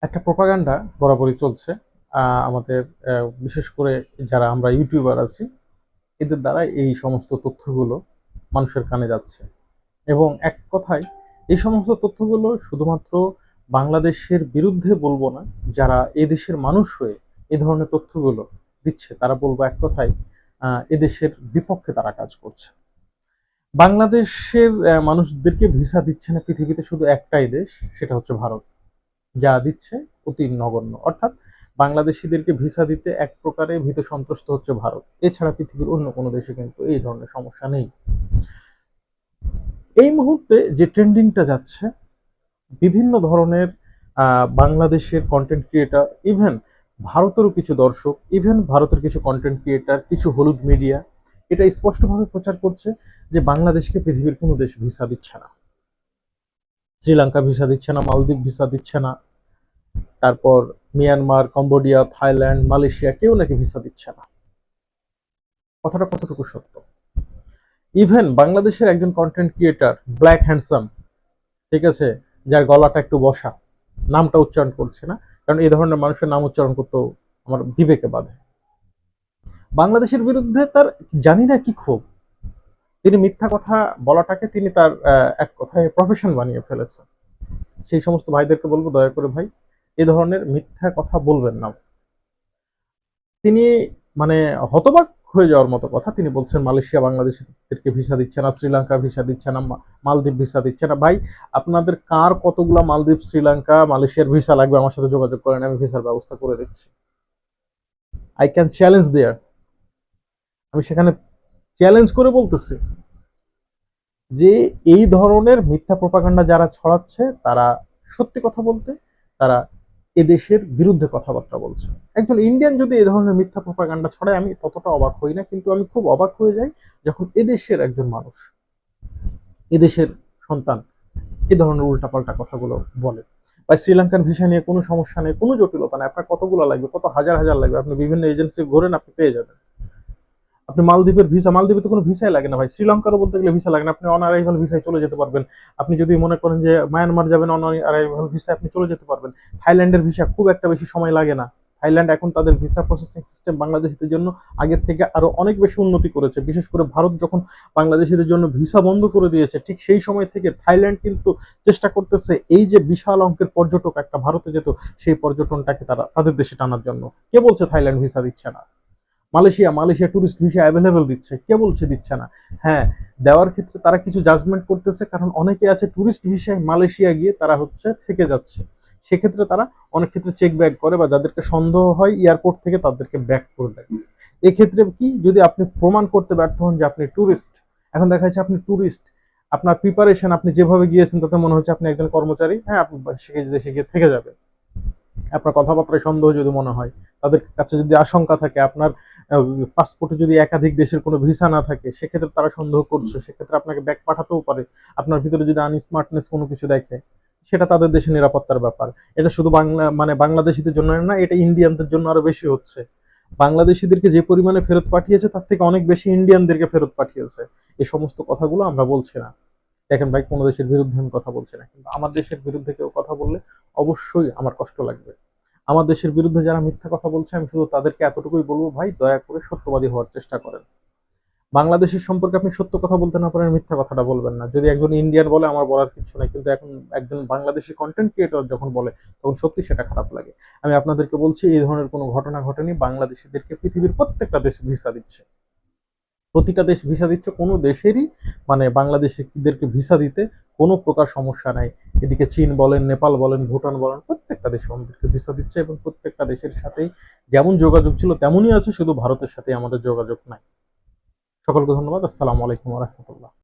একটা প্রোপাগান্ডা বরাবরই চলছে। আমাদের বিশেষ করে যারা আমরা ইউটিউবার আছি, এদের দ্বারা এই সমস্ত তথ্যগুলো মানুষের কানে যাচ্ছে। এবং এক কথায় এই সমস্ত তথ্যগুলো শুধুমাত্র বাংলাদেশের বিরুদ্ধে বলবো না, যারা এদেশের মানুষ হয়ে এই ধরনের তথ্যগুলো দিচ্ছে তারা বলবো এক কথায় এদেশের বিপক্ষে তারা কাজ করছে। বাংলাদেশের মানুষদেরকে ভিসা দিচ্ছে না পৃথিবীতে শুধু একটাই দেশ, সেটা হচ্ছে ভারত, যা দিচ্ছে অতি নগণ্য। অর্থাৎ বাংলাদেশিদেরকে ভিসা দিতে এক প্রকারে ভীত সন্ত্রস্ত হচ্ছে ভারত। এছাড়া পৃথিবীর অন্য কোনো দেশে কিন্তু এই ধরনের সমস্যা নেই। এই মুহূর্তে যে ট্রেন্ডিংটা যাচ্ছে, বিভিন্ন ধরনের বাংলাদেশের কন্টেন্ট ক্রিয়েটার, ইভেন ভারতেরও কিছু দর্শক, ইভেন ভারতের কিছু কন্টেন্ট ক্রিয়েটার, কিছু হলুদ মিডিয়া এটা স্পষ্টভাবে প্রচার করছে যে বাংলাদেশকে পৃথিবীর কোনো দেশ ভিসা দিচ্ছে না। শ্রীলঙ্কা ভিসা দিচ্ছে না, মালদ্বীপ ভিসা দিচ্ছে না, তারপর মিয়ানমার, কম্বোডিয়া, থাইল্যান্ড, মালয়েশিয়া কেউ নাকি ভিসা দিচ্ছে না। কথাটা কতটুকু সত্য? ইভেন বাংলাদেশের একজন কন্টেন্ট ক্রিয়েটার ব্ল্যাক হ্যান্ডসাম, ঠিক আছে, যার গলাটা একটু বসা, নামটা উচ্চারণ করছে না, কারণ এই ধরনের মানুষের নাম উচ্চারণ করতেও আমার বিবেকে বাধে। বাংলাদেশের বিরুদ্ধে তার জানি না কি ক্ষোভ, তিনি মিথ্যা কথা বলাটাকে তিনি তার এক কথায় প্রফেশন বানিয়ে ফেলেছেন। সেই সমস্ত ভাইদেরকে বলবো, দয়া করে ভাই এ ধরনের মিথ্যা কথা বলবেন না। তিনি মানে হতবাক হয়ে যাওয়ার মতো কথা তিনি বলছেন, মালয়েশিয়া বাংলাদেশিদেরকে ভিসা দিচ্ছে না, শ্রীলঙ্কা ভিসা দিচ্ছে না, মালদ্বীপ ভিসা দিচ্ছে না। ভাই, আপনাদের কার কতগুলা মালদ্বীপ, শ্রীলঙ্কা, মালয়েশিয়ার ভিসা লাগবে আমার সাথে যোগাযোগ করেন, আমি ভিসার ব্যবস্থা করে দিচ্ছি। আই ক্যান চ্যালেঞ্জ দেয়ার, আমি সেখানে চ্যালেঞ্জ করে বলতেছি যে এই ধরনের মিথ্যা প্রপাগান্ডা যারা ছড়াচ্ছে তারা সত্যি কথা বলতে, তারা এদেশের বিরুদ্ধে কথাবার্তা বলছে। একজন ইন্ডিয়ান যদি এই ধরনের মিথ্যা প্রপাগান্ডা ছড়ায় আমি ততটা অবাক হই না, কিন্তু আমি খুব অবাক হয়ে যাই যখন এদেশের একজন মানুষ, এদেশের সন্তান এ ধরনের উল্টাপাল্টা কথাগুলো বলে। বা শ্রীলঙ্কান ভিসা নিয়ে কোনো সমস্যা নেই, কোনো জটিলতা নেই, আপনার কতগুলো লাগবে, কত হাজার হাজার লাগবে, আপনি বিভিন্ন এজেন্সি ঘোরেন, আপনি পেয়ে যাবেন। আপনি মালদ্বীপের ভিসা, মালদ্বীপে তো কোনো ভিসাই লাগে না ভাই, শ্রীলঙ্কারও বলতে গেলে ভিসা লাগে না, আপনি অন অ্যারাইভাল ভিসায় চলে যেতে পারবেন। আপনি যদি মনে করেন যে মায়ানমার যাবেন, অন অ্যারাইভাল ভিসায় আপনি চলে যেতে পারবেন। থাইল্যান্ডের ভিসা খুব একটা বেশি সময় লাগে না। থাইল্যান্ড এখন তাদের ভিসা প্রসেসিং সিস্টেম বাংলাদেশিদের জন্য আগের থেকে আরো অনেক বেশি উন্নতি করেছে। বিশেষ করে ভারত যখন বাংলাদেশিদের জন্য ভিসা বন্ধ করে দিয়েছে, ঠিক সেই সময় থেকে থাইল্যান্ড কিন্তু চেষ্টা করতেছে এই যে বিশাল অঙ্কের পর্যটক একটা ভারতে যেত, সেই পর্যটনটাকে তারা তাদের দেশে টানার জন্য। কে বলছে থাইল্যান্ড ভিসা দিচ্ছে না? মালয়েশিয়া ট্যুরিস্ট ভিসা অ্যাভেলেবেল দিচ্ছে, কে বলছে দিচ্ছে না? হ্যাঁ, দেওয়ার ক্ষেত্রে তারা কিছু জাজমেন্ট করতেছে, কারণ অনেকে আছে ট্যুরিস্ট ভিসায় মালয়েশিয়া গিয়ে তারা হচ্ছে থেকে যাচ্ছে। সেক্ষেত্রে তারা অনেক ক্ষেত্রে চেক ব্যাক করে, বা যাদেরকে সন্দেহ হয় এয়ারপোর্ট থেকে তাদেরকে ব্যাক করে দেয়। এক্ষেত্রে কি, যদি আপনি প্রমাণ করতে ব্যর্থ হন যে আপনি ট্যুরিস্ট, এখন দেখা যাচ্ছে আপনি ট্যুরিস্ট, আপনার প্রিপারেশন, আপনি যেভাবে গিয়েছেন তাতে মনে হচ্ছে আপনি একজন কর্মচারী, হ্যাঁ আপনি দেশে গিয়ে থেকে যাবেন। আপনার কথাবার্তায় সন্দেহ যদি মনে হয়, তাদের কাছে যদি আশঙ্কা থাকে, আপনার পাসপোর্টে যদি একাধিক দেশের কোনো ভিসা না থাকে, সেক্ষেত্রে তারা সন্দেহ করছে, সেক্ষেত্রে আপনাকে ব্যাক পাঠাতেও পারে। আপনার ভিতরে যদি আনস্মার্টনেস কোনো কিছু দেখে, সেটা তাদের দেশের নিরাপত্তার ব্যাপার। এটা শুধু বাংলাদেশিদের জন্য না, এটা ইন্ডিয়ানদের জন্য আরো বেশি হচ্ছে। বাংলাদেশিদেরকে যে পরিমাণে ফেরত পাঠিয়েছে তার থেকে অনেক বেশি ইন্ডিয়ানদেরকে ফেরত পাঠিয়েছে। এই সমস্ত কথাগুলো আমরা বলছি না। দেখেন ভাই, কোনো দেশের বিরুদ্ধে আমি কথা বলছি না, কিন্তু আমার দেশের বিরুদ্ধে কেউ কথা বললে অবশ্যই আমার কষ্ট লাগবে। আমার দেশের বিরুদ্ধে যারা মিথ্যা কথা বলছে, আমি শুধু তাদেরকে এতটুকুই বলবো, ভাই দয়া করে সত্যবাদী হওয়ার চেষ্টা করেন। বাংলাদেশের সম্পর্কে আপনি সত্য কথা বলতে না পারেন, মিথ্যা কথাটা বলবেন না। যদি একজন ইন্ডিয়ান বলে আমার বলার কিছু নাই, কিন্তু এখন একজন বাংলাদেশি কন্টেন্ট ক্রিয়েটর যখন বলে, তখন সত্যি সেটা খারাপ লাগে। আমি আপনাদেরকে বলছি, এই ধরনের কোনো ঘটনা ঘটেনি। বাংলাদেশিদেরকে পৃথিবীর প্রত্যেকটা দেশ ভিসা দিচ্ছে, প্রতিটা দেশ ভিসা দিচ্ছে, কোনো দেশেরই বাংলাদেশিদেরকে ভিসা দিতে কোনো প্রকার সমস্যা নাই। এদিকে চীন বলেন, নেপাল বলেন, ভুটান বলেন, প্রত্যেকটা দেশ আমাদেরকে ভিসা দিচ্ছে, এবং প্রত্যেকটা দেশের সাথেই যেমন যোগাযোগ ছিল তেমনই আছে, শুধু ভারতের সাথে আমাদের যোগাযোগ নাই। সকলকে ধন্যবাদ। আসসালামু আলাইকুম ওয়া রাহমাতুল্লাহ।